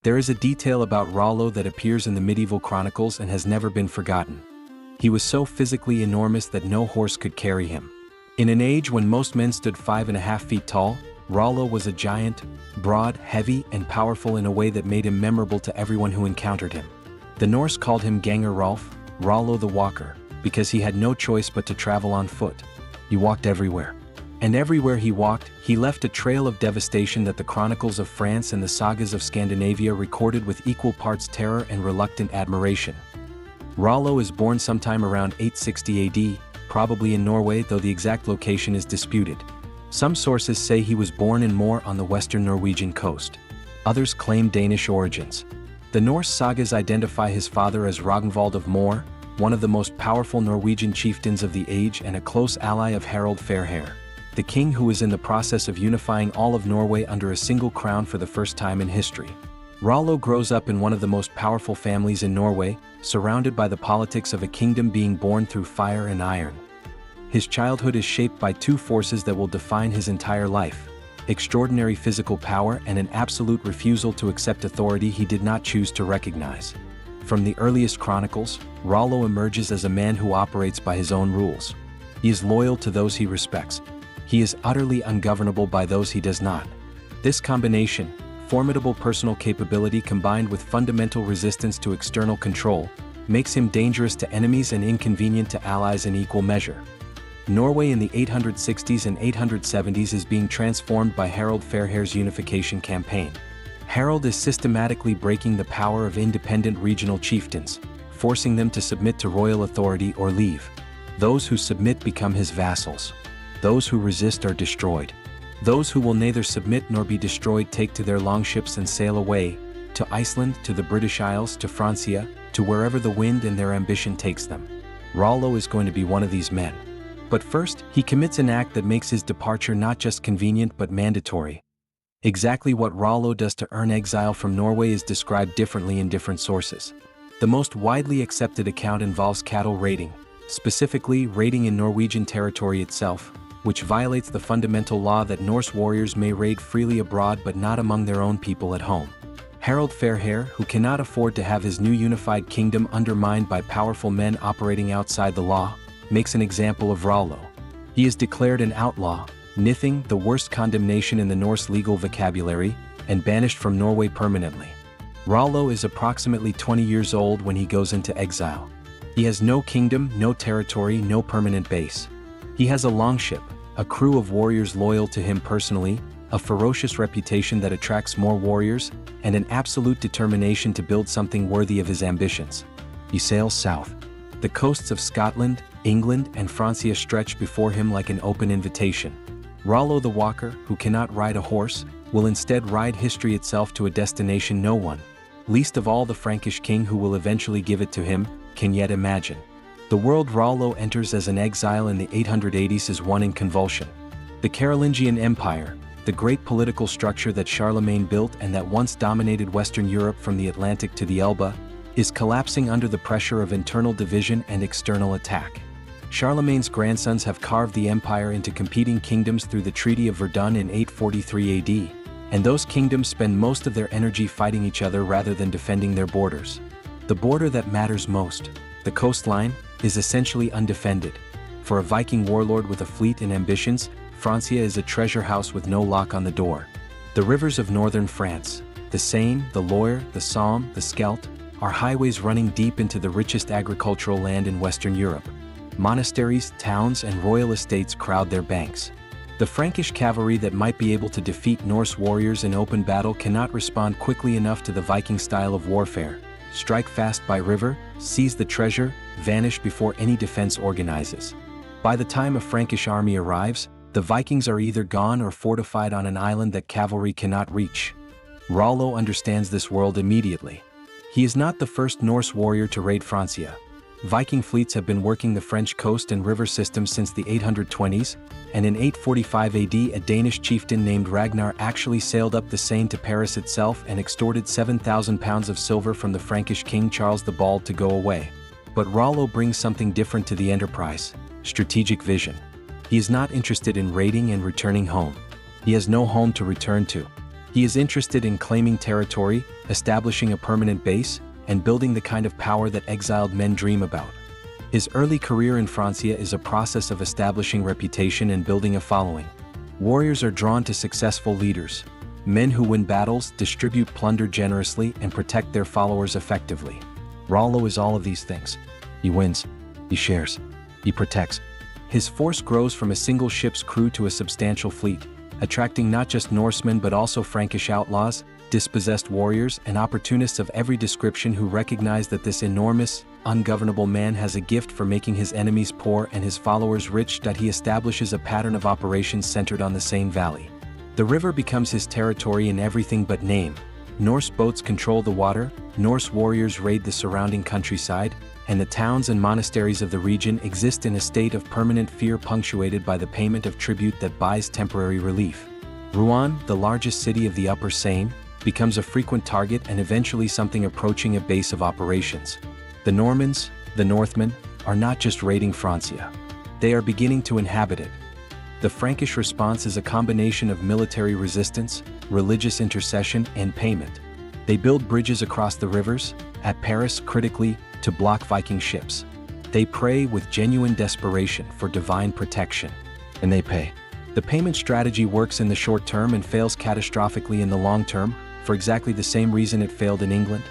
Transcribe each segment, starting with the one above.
There is a detail about Rollo that appears in the medieval chronicles and has never been forgotten. He was so physically enormous that no horse could carry him. In an age when most men stood 5.5 feet tall, Rollo was a giant, broad, heavy, and powerful in a way that made him memorable to everyone who encountered him. The Norse called him Ganger Rolf, Rollo the Walker, because he had no choice but to travel on foot. He walked everywhere. And everywhere he walked, he left a trail of devastation that the chronicles of France and the sagas of Scandinavia recorded with equal parts terror and reluctant admiration. Rollo is born sometime around 860 AD, probably in Norway, though the exact location is disputed. Some sources say he was born in Moor on the western Norwegian coast. Others claim Danish origins. The Norse sagas identify his father as Ragnvald of Moor, one of the most powerful Norwegian chieftains of the age and a close ally of Harald Fairhair, the king who was in the process of unifying all of Norway under a single crown for the first time in history. Rollo grows up in one of the most powerful families in Norway, surrounded by the politics of a kingdom being born through fire and iron. His childhood is shaped by two forces that will define his entire life: extraordinary physical power and an absolute refusal to accept authority he did not choose to recognize. From the earliest chronicles, Rollo emerges as a man who operates by his own rules. He is loyal to those he respects. He is utterly ungovernable by those he does not. This combination, formidable personal capability combined with fundamental resistance to external control, makes him dangerous to enemies and inconvenient to allies in equal measure. Norway in the 860s and 870s is being transformed by Harald Fairhair's unification campaign. Harald is systematically breaking the power of independent regional chieftains, forcing them to submit to royal authority or leave. Those who submit become his vassals. Those who resist are destroyed. Those who will neither submit nor be destroyed take to their longships and sail away, to Iceland, to the British Isles, to Francia, to wherever the wind and their ambition takes them. Rollo is going to be one of these men. But first, he commits an act that makes his departure not just convenient but mandatory. Exactly what Rollo does to earn exile from Norway is described differently in different sources. The most widely accepted account involves cattle raiding, specifically raiding in Norwegian territory itself, which violates the fundamental law that Norse warriors may raid freely abroad but not among their own people at home. Harald Fairhair, who cannot afford to have his new unified kingdom undermined by powerful men operating outside the law, makes an example of Rollo. He is declared an outlaw, nithing, the worst condemnation in the Norse legal vocabulary, and banished from Norway permanently. Rollo is approximately 20 years old when he goes into exile. He has no kingdom, no territory, no permanent base. He has a longship, a crew of warriors loyal to him personally, a ferocious reputation that attracts more warriors, and an absolute determination to build something worthy of his ambitions. He sails south. The coasts of Scotland, England, and Francia stretch before him like an open invitation. Rollo the Walker, who cannot ride a horse, will instead ride history itself to a destination no one, least of all the Frankish king who will eventually give it to him, can yet imagine. The world Rollo enters as an exile in the 880s is one in convulsion. The Carolingian Empire, the great political structure that Charlemagne built and that once dominated Western Europe from the Atlantic to the Elbe, is collapsing under the pressure of internal division and external attack. Charlemagne's grandsons have carved the empire into competing kingdoms through the Treaty of Verdun in 843 AD, and those kingdoms spend most of their energy fighting each other rather than defending their borders. The border that matters most, the coastline, is essentially undefended. For a Viking warlord with a fleet and ambitions, Francia is a treasure house with no lock on the door. The rivers of northern France, the Seine, the Loire, the Somme, the Scheldt, are highways running deep into the richest agricultural land in Western Europe. Monasteries, towns, and royal estates crowd their banks. The Frankish cavalry that might be able to defeat Norse warriors in open battle cannot respond quickly enough to the Viking style of warfare. Strike fast by river, seize the treasure, vanish before any defense organizes. By the time a Frankish army arrives, the Vikings are either gone or fortified on an island that cavalry cannot reach. Rollo understands this world immediately. He is not the first Norse warrior to raid Francia. Viking fleets have been working the French coast and river systems since the 820s, and in 845 AD a Danish chieftain named Ragnar actually sailed up the Seine to Paris itself and extorted 7,000 pounds of silver from the Frankish king Charles the Bald to go away. But Rollo brings something different to the enterprise: strategic vision. He is not interested in raiding and returning home. He has no home to return to. He is interested in claiming territory, establishing a permanent base, and building the kind of power that exiled men dream about. His early career in Francia is a process of establishing reputation and building a following. Warriors are drawn to successful leaders. Men who win battles, distribute plunder generously, and protect their followers effectively. Rollo is all of these things. He wins, he shares, he protects. His force grows from a single ship's crew to a substantial fleet, attracting not just Norsemen but also Frankish outlaws, dispossessed warriors, and opportunists of every description who recognize that this enormous, ungovernable man has a gift for making his enemies poor and his followers rich. That he establishes a pattern of operations centered on the Seine Valley. The river becomes his territory in everything but name. Norse boats control the water, Norse warriors raid the surrounding countryside, and the towns and monasteries of the region exist in a state of permanent fear punctuated by the payment of tribute that buys temporary relief. Rouen, the largest city of the Upper Seine, becomes a frequent target and eventually something approaching a base of operations. The Normans, the Northmen, are not just raiding Francia. They are beginning to inhabit it. The Frankish response is a combination of military resistance, religious intercession, and payment. They build bridges across the rivers, at Paris critically, to block Viking ships. They pray with genuine desperation for divine protection. And they pay. The payment strategy works in the short term and fails catastrophically in the long term, for exactly the same reason it failed in England.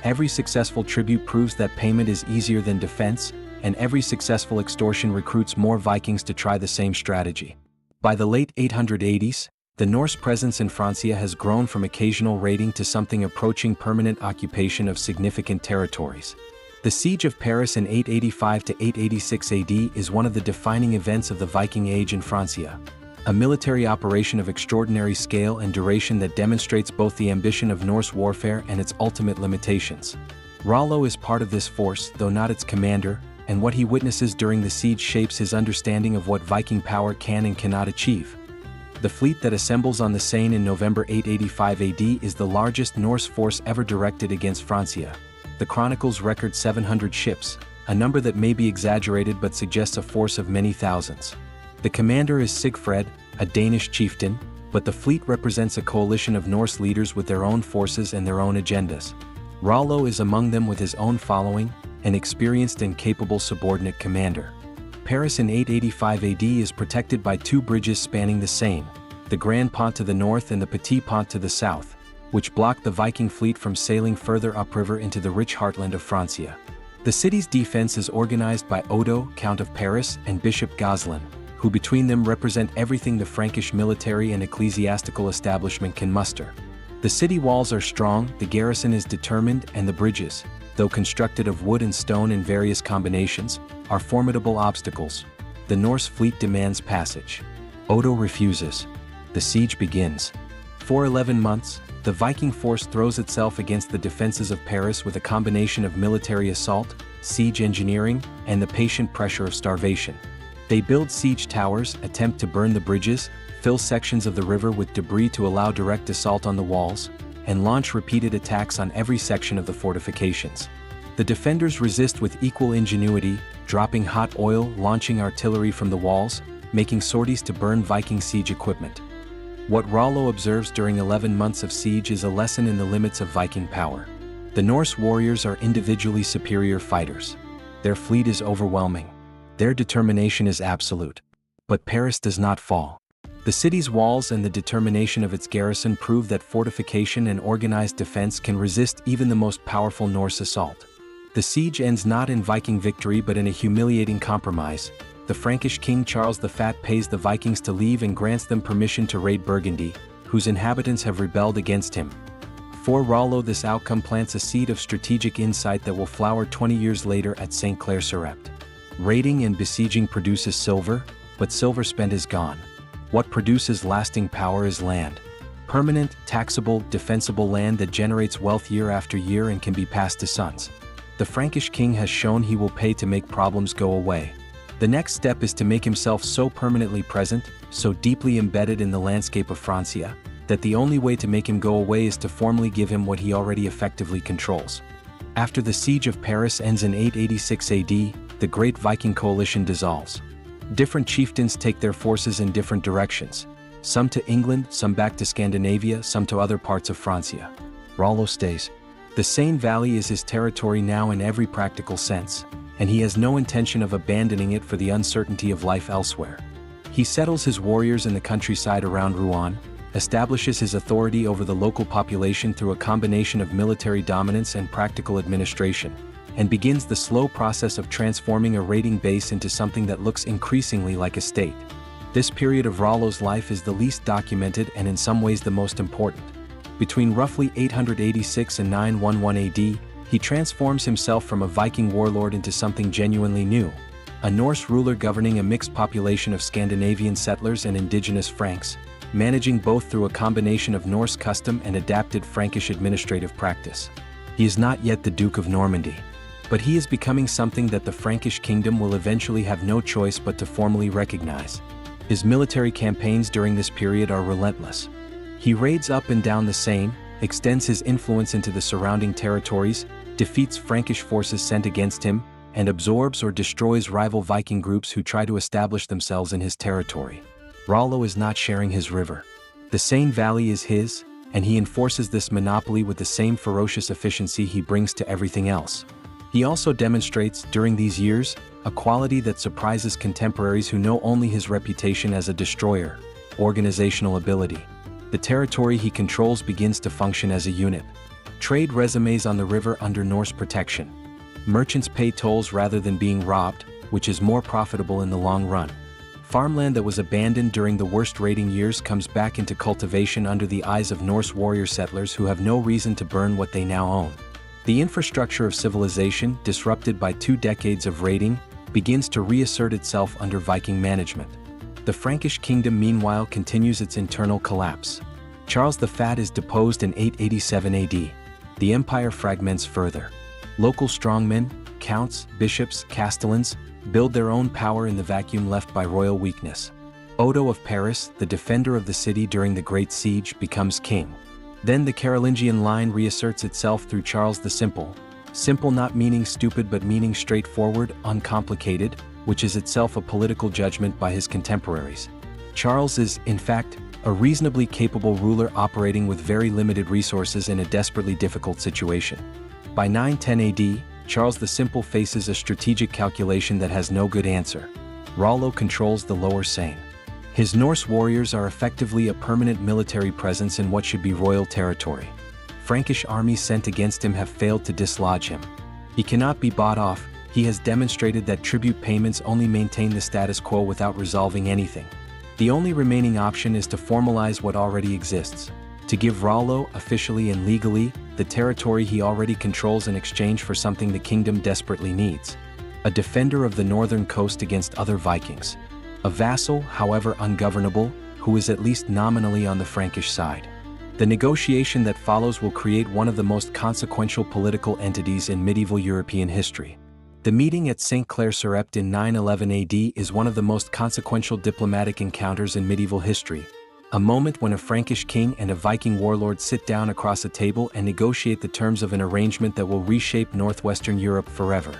Every successful tribute proves that payment is easier than defense, and every successful extortion recruits more Vikings to try the same strategy. By the late 880s, the Norse presence in Francia has grown from occasional raiding to something approaching permanent occupation of significant territories. The Siege of Paris in 885 to 886 AD is one of the defining events of the Viking Age in Francia. A military operation of extraordinary scale and duration that demonstrates both the ambition of Norse warfare and its ultimate limitations. Rollo is part of this force, though not its commander, and what he witnesses during the siege shapes his understanding of what Viking power can and cannot achieve. The fleet that assembles on the Seine in November 885 AD is the largest Norse force ever directed against Francia. The chronicles record 700 ships, a number that may be exaggerated but suggests a force of many thousands. The commander is Sigfred, a Danish chieftain, but the fleet represents a coalition of Norse leaders with their own forces and their own agendas. Rollo is among them with his own following, an experienced and capable subordinate commander. Paris in 885 AD is protected by two bridges spanning the Seine, the Grand Pont to the north and the Petit Pont to the south, which block the Viking fleet from sailing further upriver into the rich heartland of Francia. The city's defense is organized by Odo, Count of Paris, and Bishop Goslin, who between them represent everything the Frankish military and ecclesiastical establishment can muster. The city walls are strong, the garrison is determined, and the bridges, though constructed of wood and stone in various combinations, are formidable obstacles. The Norse fleet demands passage. Odo refuses. The siege begins. For 11 months, the Viking force throws itself against the defenses of Paris with a combination of military assault, siege engineering, and the patient pressure of starvation. They build siege towers, attempt to burn the bridges, fill sections of the river with debris to allow direct assault on the walls, and launch repeated attacks on every section of the fortifications. The defenders resist with equal ingenuity, dropping hot oil, launching artillery from the walls, making sorties to burn Viking siege equipment. What Rollo observes during 11 months of siege is a lesson in the limits of Viking power. The Norse warriors are individually superior fighters. Their fleet is overwhelming. Their determination is absolute. But Paris does not fall. The city's walls and the determination of its garrison prove that fortification and organized defense can resist even the most powerful Norse assault. The siege ends not in Viking victory but in a humiliating compromise. The Frankish king Charles the Fat pays the Vikings to leave and grants them permission to raid Burgundy, whose inhabitants have rebelled against him. For Rollo, this outcome plants a seed of strategic insight that will flower 20 years later at Saint-Clair-sur-Epte. Raiding and besieging produces silver, but silver spent is gone. What produces lasting power is land. Permanent, taxable, defensible land that generates wealth year after year and can be passed to sons. The Frankish king has shown he will pay to make problems go away. The next step is to make himself so permanently present, so deeply embedded in the landscape of Francia, that the only way to make him go away is to formally give him what he already effectively controls. After the siege of Paris ends in 886 AD, the great Viking coalition dissolves. Different chieftains take their forces in different directions. Some to England, some back to Scandinavia, some to other parts of Francia. Rollo stays. The Seine Valley is his territory now in every practical sense, and he has no intention of abandoning it for the uncertainty of life elsewhere. He settles his warriors in the countryside around Rouen, establishes his authority over the local population through a combination of military dominance and practical administration, and begins the slow process of transforming a raiding base into something that looks increasingly like a state. This period of Rollo's life is the least documented and in some ways the most important. Between roughly 886 and 911 AD, he transforms himself from a Viking warlord into something genuinely new, a Norse ruler governing a mixed population of Scandinavian settlers and indigenous Franks, managing both through a combination of Norse custom and adapted Frankish administrative practice. He is not yet the Duke of Normandy, but he is becoming something that the Frankish kingdom will eventually have no choice but to formally recognize. His military campaigns during this period are relentless. He raids up and down the Seine, extends his influence into the surrounding territories, defeats Frankish forces sent against him, and absorbs or destroys rival Viking groups who try to establish themselves in his territory. Rollo is not sharing his river. The Seine Valley is his, and he enforces this monopoly with the same ferocious efficiency he brings to everything else. He also demonstrates, during these years, a quality that surprises contemporaries who know only his reputation as a destroyer: organizational ability. The territory he controls begins to function as a unit. Trade resumes on the river under Norse protection. Merchants pay tolls rather than being robbed, which is more profitable in the long run. Farmland that was abandoned during the worst raiding years comes back into cultivation under the eyes of Norse warrior settlers who have no reason to burn what they now own. The infrastructure of civilization, disrupted by 2 decades of raiding, begins to reassert itself under Viking management. The Frankish kingdom meanwhile continues its internal collapse. Charles the Fat is deposed in 887 AD. The empire fragments further. Local strongmen, counts, bishops, castellans, build their own power in the vacuum left by royal weakness. Odo of Paris, the defender of the city during the Great Siege, becomes king. Then the Carolingian line reasserts itself through Charles the Simple. Simple not meaning stupid but meaning straightforward, uncomplicated, which is itself a political judgment by his contemporaries. Charles is, in fact, a reasonably capable ruler operating with very limited resources in a desperately difficult situation. By 910 AD, Charles the Simple faces a strategic calculation that has no good answer. Rollo controls the lower Seine. His Norse warriors are effectively a permanent military presence in what should be royal territory. Frankish armies sent against him have failed to dislodge him. He cannot be bought off. He has demonstrated that tribute payments only maintain the status quo without resolving anything. The only remaining option is to formalize what already exists, to give Rollo, officially and legally, the territory he already controls in exchange for something the kingdom desperately needs: a defender of the northern coast against other Vikings. A vassal, however ungovernable, who is at least nominally on the Frankish side. The negotiation that follows will create one of the most consequential political entities in medieval European history. The meeting at Saint-Clair-sur-Epte in 911 AD is one of the most consequential diplomatic encounters in medieval history. A moment when a Frankish king and a Viking warlord sit down across a table and negotiate the terms of an arrangement that will reshape northwestern Europe forever.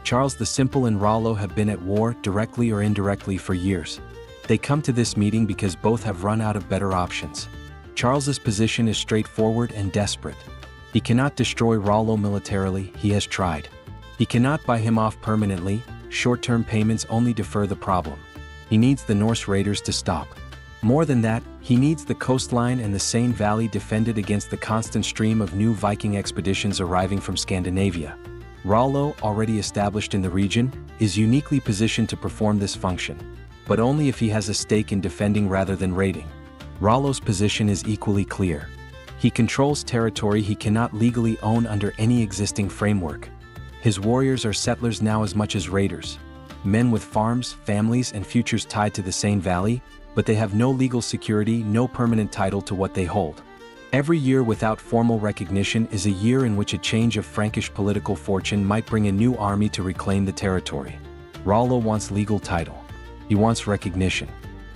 Charles the Simple and Rollo have been at war, directly or indirectly, for years. They come to this meeting because both have run out of better options. Charles's position is straightforward and desperate. He cannot destroy Rollo militarily, he has tried. He cannot buy him off permanently, short-term payments only defer the problem. He needs the Norse raiders to stop. More than that, he needs the coastline and the Seine Valley defended against the constant stream of new Viking expeditions arriving from Scandinavia. Rollo, already established in the region, is uniquely positioned to perform this function, but only if he has a stake in defending rather than raiding. Rollo's position is equally clear. He controls territory he cannot legally own under any existing framework. His warriors are settlers now as much as raiders. Men with farms, families, and futures tied to the Seine Valley, but they have no legal security, no permanent title to what they hold. Every year without formal recognition is a year in which a change of Frankish political fortune might bring a new army to reclaim the territory. Rollo wants legal title. He wants recognition.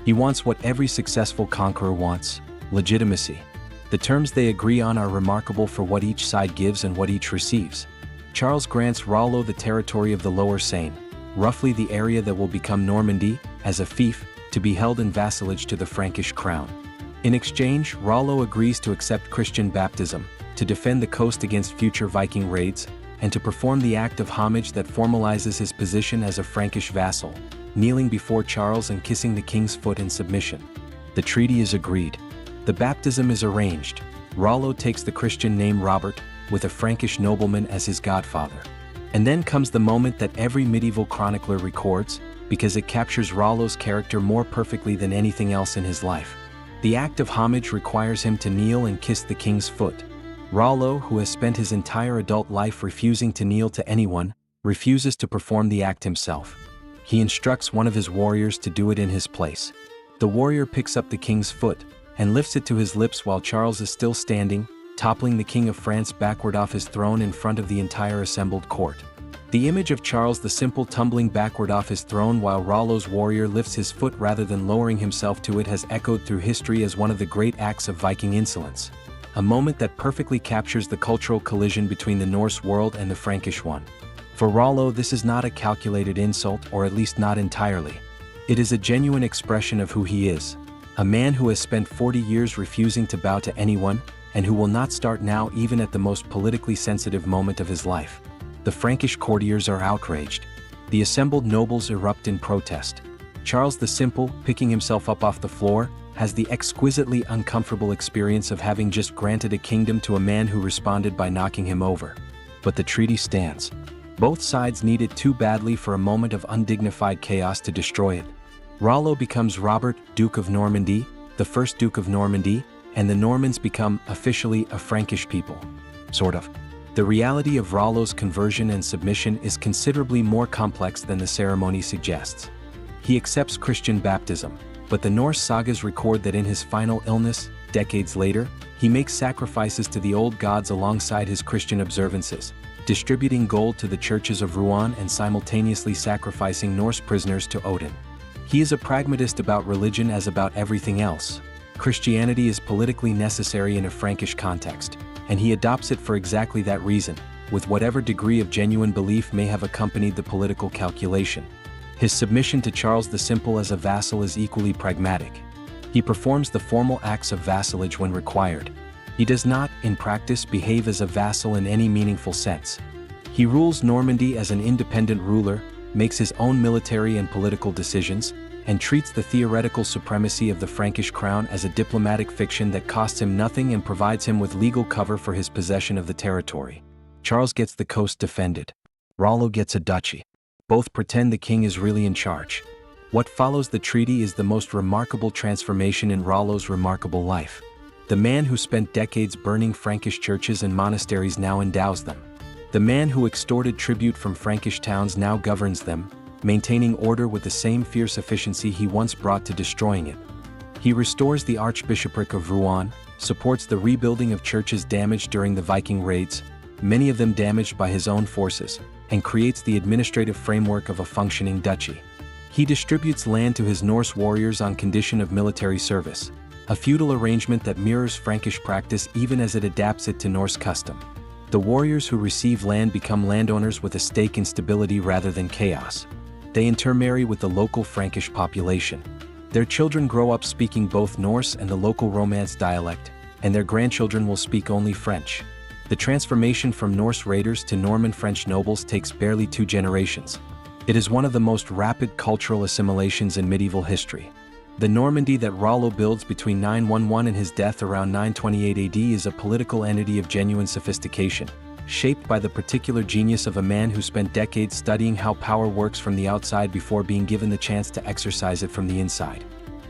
He wants what every successful conqueror wants: legitimacy. The terms they agree on are remarkable for what each side gives and what each receives. Charles grants Rollo the territory of the lower Seine, roughly the area that will become Normandy, as a fief, to be held in vassalage to the Frankish crown. In exchange, Rollo agrees to accept Christian baptism, to defend the coast against future Viking raids, and to perform the act of homage that formalizes his position as a Frankish vassal, kneeling before Charles and kissing the king's foot in submission. The treaty is agreed. The baptism is arranged. Rollo takes the Christian name Robert, with a Frankish nobleman as his godfather. And then comes the moment that every medieval chronicler records, because it captures Rollo's character more perfectly than anything else in his life. The act of homage requires him to kneel and kiss the king's foot. Rollo, who has spent his entire adult life refusing to kneel to anyone, refuses to perform the act himself. He instructs one of his warriors to do it in his place. The warrior picks up the king's foot and lifts it to his lips while Charles is still standing, toppling the King of France backward off his throne in front of the entire assembled court. The image of Charles the Simple tumbling backward off his throne while Rollo's warrior lifts his foot rather than lowering himself to it has echoed through history as one of the great acts of Viking insolence. A moment that perfectly captures the cultural collision between the Norse world and the Frankish one. For Rollo, this is not a calculated insult, or at least not entirely. It is a genuine expression of who he is. A man who has spent 40 years refusing to bow to anyone, and who will not start now even at the most politically sensitive moment of his life. The Frankish courtiers are outraged. The assembled nobles erupt in protest. Charles the Simple, picking himself up off the floor, has the exquisitely uncomfortable experience of having just granted a kingdom to a man who responded by knocking him over. But the treaty stands. Both sides need it too badly for a moment of undignified chaos to destroy it. Rollo becomes Robert, Duke of Normandy, the first Duke of Normandy, and the Normans become, officially, a Frankish people. Sort of. The reality of Rollo's conversion and submission is considerably more complex than the ceremony suggests. He accepts Christian baptism, but the Norse sagas record that in his final illness, decades later, he makes sacrifices to the old gods alongside his Christian observances, distributing gold to the churches of Rouen and simultaneously sacrificing Norse prisoners to Odin. He is a pragmatist about religion as about everything else. Christianity is politically necessary in a Frankish context, and he adopts it for exactly that reason, with whatever degree of genuine belief may have accompanied the political calculation. His submission to Charles the Simple as a vassal is equally pragmatic. He performs the formal acts of vassalage when required. He does not, in practice, behave as a vassal in any meaningful sense. He rules Normandy as an independent ruler, makes his own military and political decisions, and treats the theoretical supremacy of the Frankish crown as a diplomatic fiction that costs him nothing and provides him with legal cover for his possession of the territory. Charles gets the coast defended. Rollo gets a duchy. Both pretend the king is really in charge. What follows the treaty is the most remarkable transformation in Rollo's remarkable life. The man who spent decades burning Frankish churches and monasteries now endows them. The man who extorted tribute from Frankish towns now governs them, maintaining order with the same fierce efficiency he once brought to destroying it. He restores the Archbishopric of Rouen, supports the rebuilding of churches damaged during the Viking raids, many of them damaged by his own forces, and creates the administrative framework of a functioning duchy. He distributes land to his Norse warriors on condition of military service, a feudal arrangement that mirrors Frankish practice even as it adapts it to Norse custom. The warriors who receive land become landowners with a stake in stability rather than chaos. They intermarry with the local Frankish population. Their children grow up speaking both Norse and the local Romance dialect, and their grandchildren will speak only French. The transformation from Norse raiders to Norman French nobles takes barely 2 generations. It is one of the most rapid cultural assimilations in medieval history. The Normandy that Rollo builds between 911 and his death around 928 AD is a political entity of genuine sophistication, shaped by the particular genius of a man who spent decades studying how power works from the outside before being given the chance to exercise it from the inside.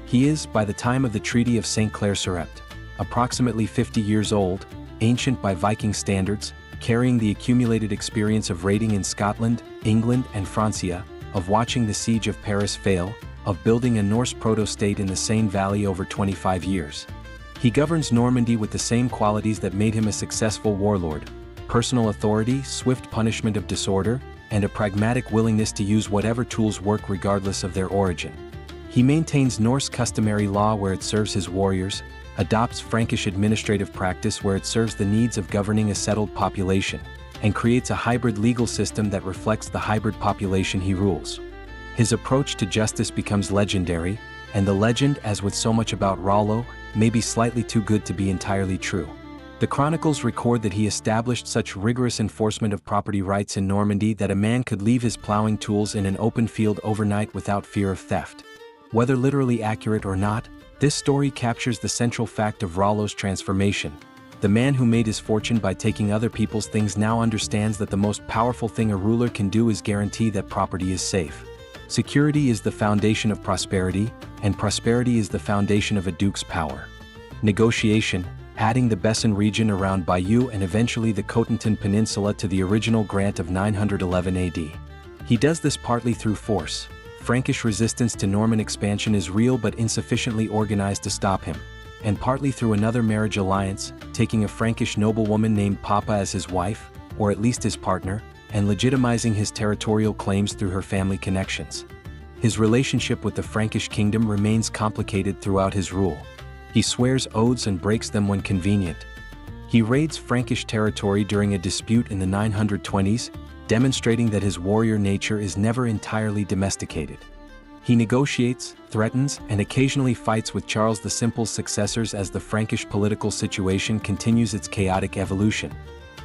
He is, by the time of the Treaty of Saint-Clair-sur-Epte, approximately 50 years old, ancient by Viking standards, carrying the accumulated experience of raiding in Scotland, England, and Francia, of watching the siege of Paris fail, of building a Norse proto-state in the Seine Valley over 25 years. He governs Normandy with the same qualities that made him a successful warlord: personal authority, swift punishment of disorder, and a pragmatic willingness to use whatever tools work regardless of their origin. He maintains Norse customary law where it serves his warriors, adopts Frankish administrative practice where it serves the needs of governing a settled population, and creates a hybrid legal system that reflects the hybrid population he rules. His approach to justice becomes legendary, and the legend, as with so much about Rollo, may be slightly too good to be entirely true. The chronicles record that he established such rigorous enforcement of property rights in Normandy that a man could leave his plowing tools in an open field overnight without fear of theft. Whether literally accurate or not, this story captures the central fact of Rollo's transformation. The man who made his fortune by taking other people's things now understands that the most powerful thing a ruler can do is guarantee that property is safe. Security is the foundation of prosperity, and prosperity is the foundation of a duke's power. Negotiation, adding the Bessin region around Bayeux and eventually the Cotentin Peninsula to the original grant of 911 AD. He does this partly through force. Frankish resistance to Norman expansion is real but insufficiently organized to stop him, and partly through another marriage alliance, taking a Frankish noblewoman named Papa as his wife, or at least his partner, and legitimizing his territorial claims through her family connections. His relationship with the Frankish kingdom remains complicated throughout his rule. He swears oaths and breaks them when convenient. He raids Frankish territory during a dispute in the 920s, demonstrating that his warrior nature is never entirely domesticated. He negotiates, threatens, and occasionally fights with Charles the Simple's successors as the Frankish political situation continues its chaotic evolution.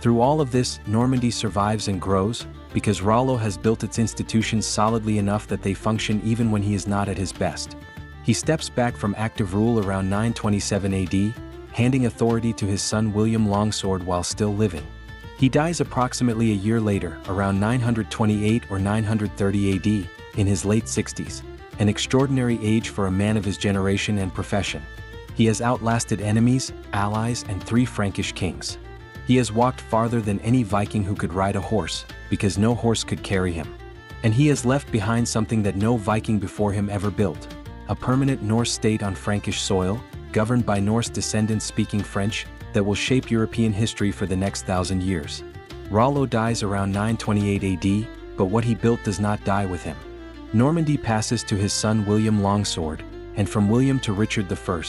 Through all of this, Normandy survives and grows, because Rollo has built its institutions solidly enough that they function even when he is not at his best. He steps back from active rule around 927 AD, handing authority to his son William Longsword while still living. He dies approximately a year later, around 928 or 930 AD, in his late 60s, an extraordinary age for a man of his generation and profession. He has outlasted enemies, allies, and 3 Frankish kings. He has walked farther than any Viking who could ride a horse, because no horse could carry him. And he has left behind something that no Viking before him ever built: a permanent Norse state on Frankish soil, governed by Norse descendants speaking French, that will shape European history for the next 1,000 years. Rollo dies around 928 AD, but what he built does not die with him. Normandy passes to his son William Longsword, and from William to Richard I,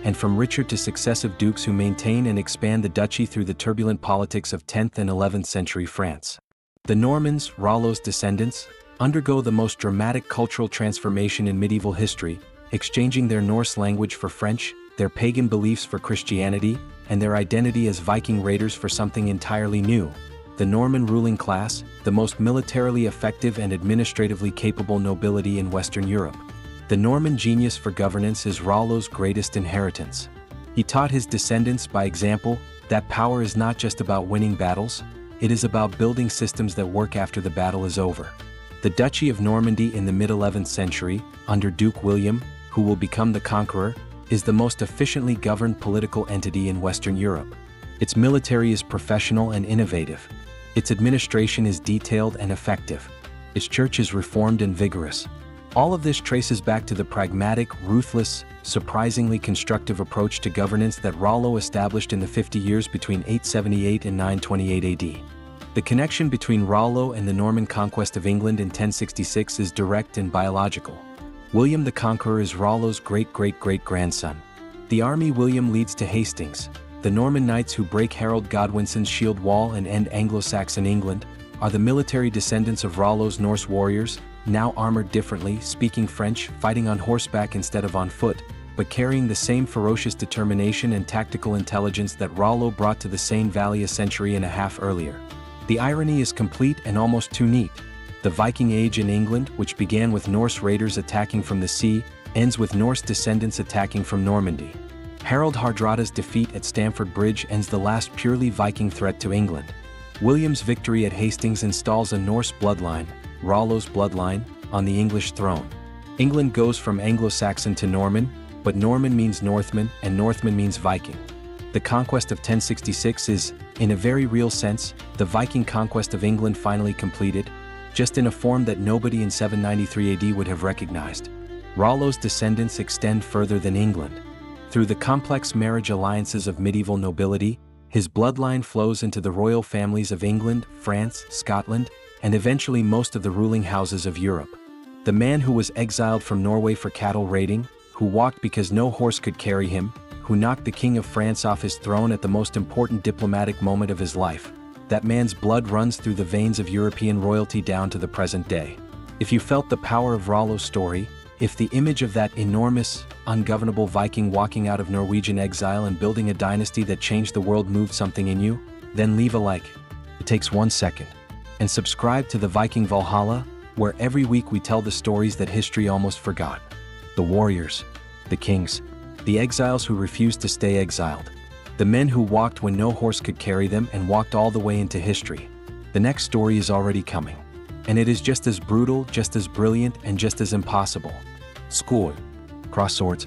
and from Richard to successive dukes who maintain and expand the duchy through the turbulent politics of 10th and 11th century France. The Normans, Rollo's descendants, undergo the most dramatic cultural transformation in medieval history, exchanging their Norse language for French, their pagan beliefs for Christianity, and their identity as Viking raiders for something entirely new: the Norman ruling class, the most militarily effective and administratively capable nobility in Western Europe. The Norman genius for governance is Rollo's greatest inheritance. He taught his descendants by example that power is not just about winning battles, it is about building systems that work after the battle is over. The Duchy of Normandy in the mid-11th century, under Duke William, who will become the Conqueror, is the most efficiently governed political entity in Western Europe. Its military is professional and innovative. Its administration is detailed and effective. Its church is reformed and vigorous. All of this traces back to the pragmatic, ruthless, surprisingly constructive approach to governance that Rollo established in the 50 years between 878 and 928 AD. The connection between Rollo and the Norman conquest of England in 1066 is direct and biological. William the Conqueror is Rollo's great-great-great-grandson. The army William leads to Hastings, the Norman knights who break Harold Godwinson's shield wall and end Anglo-Saxon England, are the military descendants of Rollo's Norse warriors, now armored differently, speaking French, fighting on horseback instead of on foot, but carrying the same ferocious determination and tactical intelligence that Rollo brought to the Seine Valley a century and a half earlier. The irony is complete and almost too neat. The Viking Age in England, which began with Norse raiders attacking from the sea, ends with Norse descendants attacking from Normandy. Harald Hardrada's defeat at Stamford Bridge ends the last purely Viking threat to England. William's victory at Hastings installs a Norse bloodline, Rollo's bloodline, on the English throne. England goes from Anglo-Saxon to Norman, but Norman means Northman and Northman means Viking. The conquest of 1066 is, in a very real sense, the Viking conquest of England finally completed, just in a form that nobody in 793 AD would have recognized. Rollo's descendants extend further than England. Through the complex marriage alliances of medieval nobility, his bloodline flows into the royal families of England, France, Scotland, and eventually most of the ruling houses of Europe. The man who was exiled from Norway for cattle raiding, who walked because no horse could carry him, who knocked the King of France off his throne at the most important diplomatic moment of his life, that man's blood runs through the veins of European royalty down to the present day. If you felt the power of Rollo's story, If the image of that enormous, ungovernable Viking walking out of Norwegian exile and building a dynasty that changed the world moved something in you, then leave a like. It takes 1 second. And subscribe to the Viking Valhalla, where every week we tell the stories that history almost forgot. The warriors, the kings, the exiles who refused to stay exiled, the men who walked when no horse could carry them and walked all the way into history. The next story is already coming. And it is just as brutal, just as brilliant, and just as impossible. Skål. Cross swords.